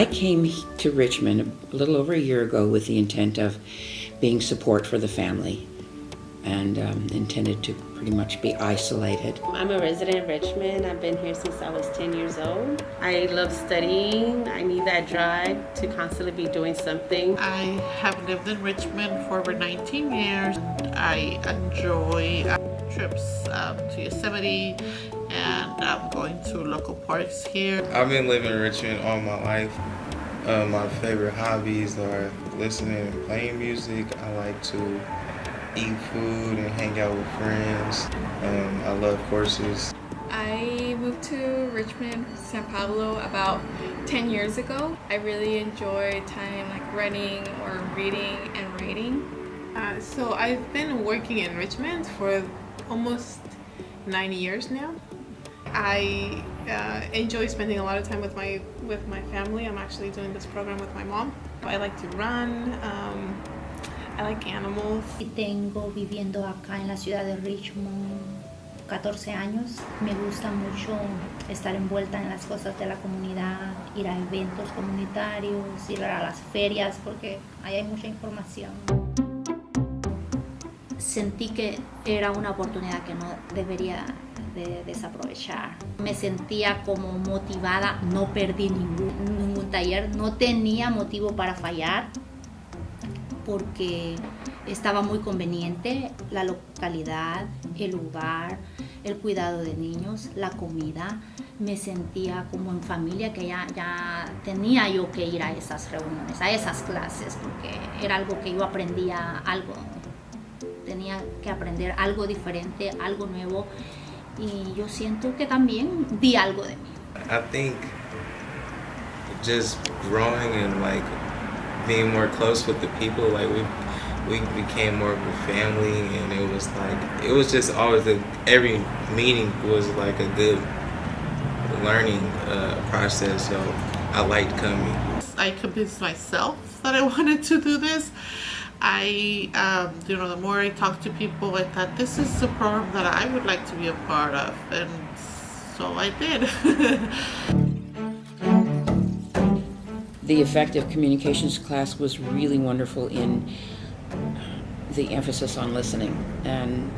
I came to Richmond a little over a year ago with the intent of being support for the family and intended to pretty much be isolated. I'm a resident of Richmond. I've been here since I was 10 years old. I love studying. I need that drive to constantly be doing something. I have lived in Richmond for over 19 years. I enjoy trips to Yosemite and going to local parks here. I've been living in Richmond all my life. My favorite hobbies are listening and playing music. I like to eat food and hang out with friends. I love horses. I moved to Richmond, San Pablo about 10 years ago. I really enjoy time like running or reading and writing. So I've been working in Richmond for almost 9 years now. I enjoy spending a lot of time with my family. I'm actually doing this program with my mom. I like to run. I like animals. Tengo viviendo acá en la ciudad de Richmond 14 años. Me gusta mucho estar envuelta en las cosas de la comunidad, ir a eventos comunitarios, ir a las ferias porque ahí hay mucha información. Sentí que era una oportunidad que no debería de desaprovechar. Me sentía como motivada, no perdí ningún taller, no tenía motivo para fallar porque estaba muy conveniente la localidad, el lugar, el cuidado de niños, la comida. Me sentía como en familia, que ya tenía yo que ir a esas reuniones, a esas clases, porque era algo que yo aprendía algo. Tenía que aprender algo diferente, algo nuevo, y yo siento que también di algo de mí. I think just growing and like being more close with the people, like we became more of a family, and it was just always every meeting was like a good learning process. So I liked coming. I convinced myself that I wanted to do this. The more I talked to people, I thought this is a program that I would like to be a part of, and so I did. The effective communications class was really wonderful in the emphasis on listening and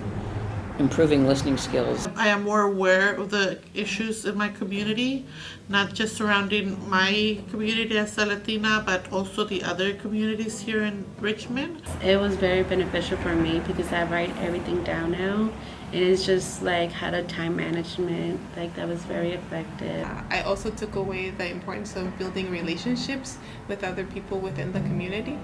improving listening skills. I am more aware of the issues in my community, not just surrounding my community as a Latina, but also the other communities here in Richmond. It was very beneficial for me because I write everything down now. And it's just like how to time management, like that was very effective. I also took away the importance of building relationships with other people within the community.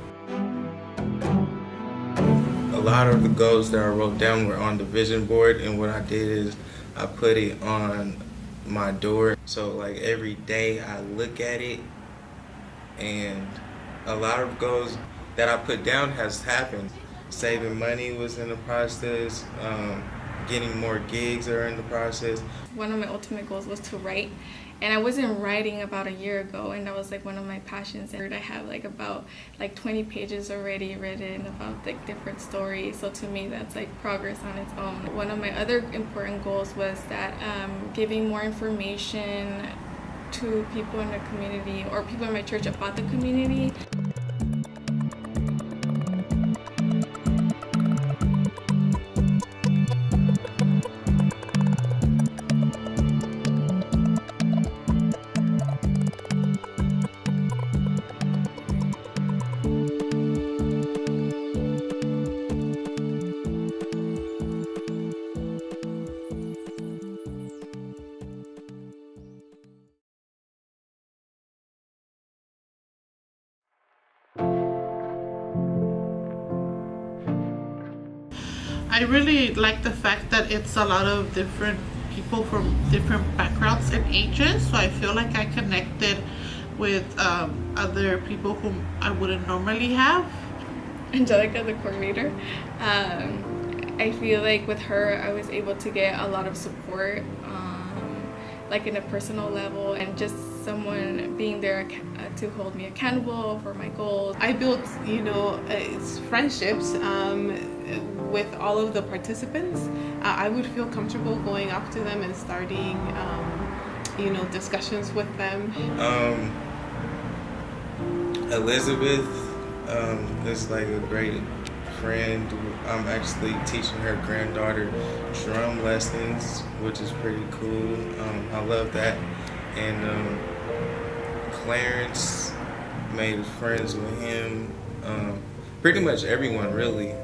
A lot of the goals that I wrote down were on the vision board, and what I did is I put it on my door. So like every day I look at it, and a lot of goals that I put down has happened. Saving money was in the process. Getting more gigs are in the process. One of my ultimate goals was to write, and I wasn't writing about a year ago, and that was like one of my passions. I have about 20 pages already written about like different stories, so to me that's like progress on its own. One of my other important goals was that giving more information to people in the community or people in my church about the community. I really like the fact that it's a lot of different people from different backgrounds and ages, so I feel like I connected with other people whom I wouldn't normally have. Angelica, the coordinator, I feel like with her I was able to get a lot of support, like in a personal level, and just someone being there to hold me accountable for my goals. I built, friendships with all of the participants. I would feel comfortable going up to them and starting, discussions with them. Elizabeth is like a great friend. I'm actually teaching her granddaughter drum lessons, which is pretty cool. I love that. And Clarence, made friends with him. Pretty much everyone, really.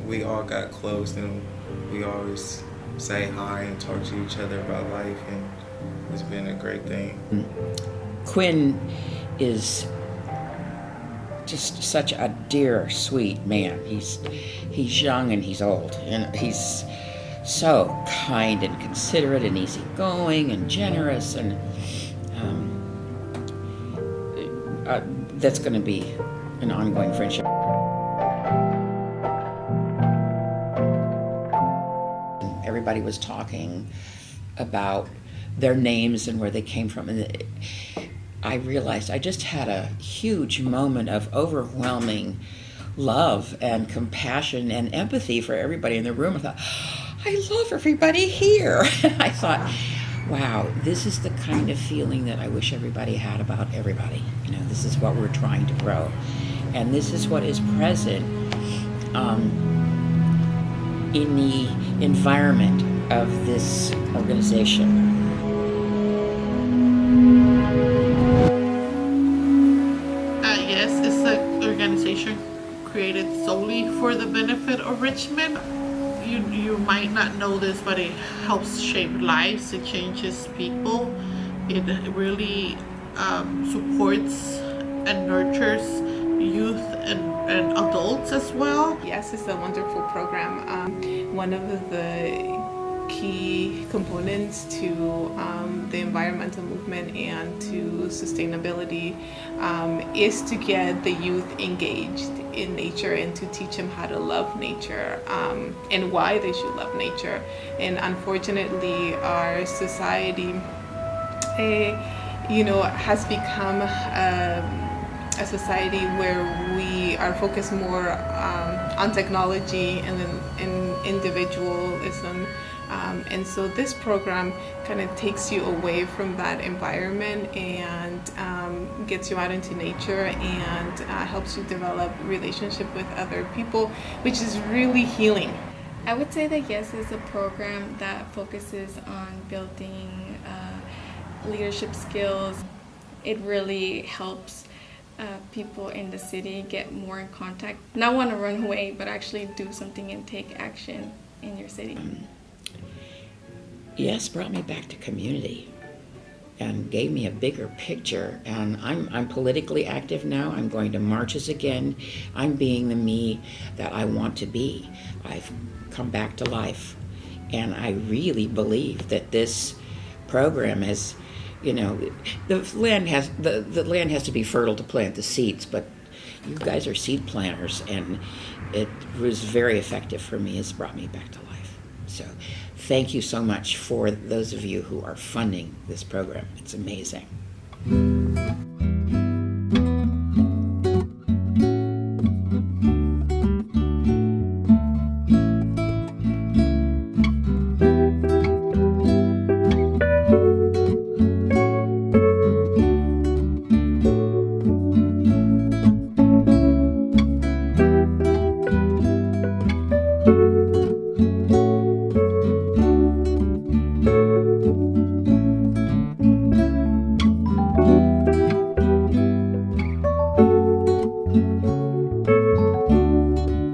We all got close, and we always say hi and talk to each other about life, and it's been a great thing. Quinn is just such a dear, sweet man. He's young and he's old, and he's so kind and considerate and easygoing and generous, and that's going to be an ongoing friendship. Everybody was talking about their names and where they came from, and I realized I just had a huge moment of overwhelming love and compassion and empathy for everybody in the room. I thought, I love everybody here. I thought, wow, this is the kind of feeling that I wish everybody had about everybody. You know, this is what we're trying to grow, and this is what is present in the environment of this organization. Yes, it's an organization created solely for the benefit of Richmond. You might not know this, but it helps shape lives, it changes people, it really supports and nurtures youth and adults as well. Yes, it's a wonderful program. One of the key components to the environmental movement and to sustainability is to get the youth engaged in nature and to teach them how to love nature and why they should love nature. And unfortunately, our society, has become a society where we are focused more on technology and then individualism. And so this program kind of takes you away from that environment and gets you out into nature and helps you develop relationship with other people, which is really healing. I would say that YES is a program that focuses on building leadership skills. It really helps people in the city get more in contact, not want to run away, but actually do something and take action in your city. Yes, brought me back to community and gave me a bigger picture. And I'm politically active now. I'm going to marches again. I'm being the me that I want to be. I've come back to life. And I really believe that this program is, the land has to be fertile to plant the seeds, but you guys are seed planters, and it was very effective for me. It's brought me back to life. So thank you so much for those of you who are funding this program. It's amazing.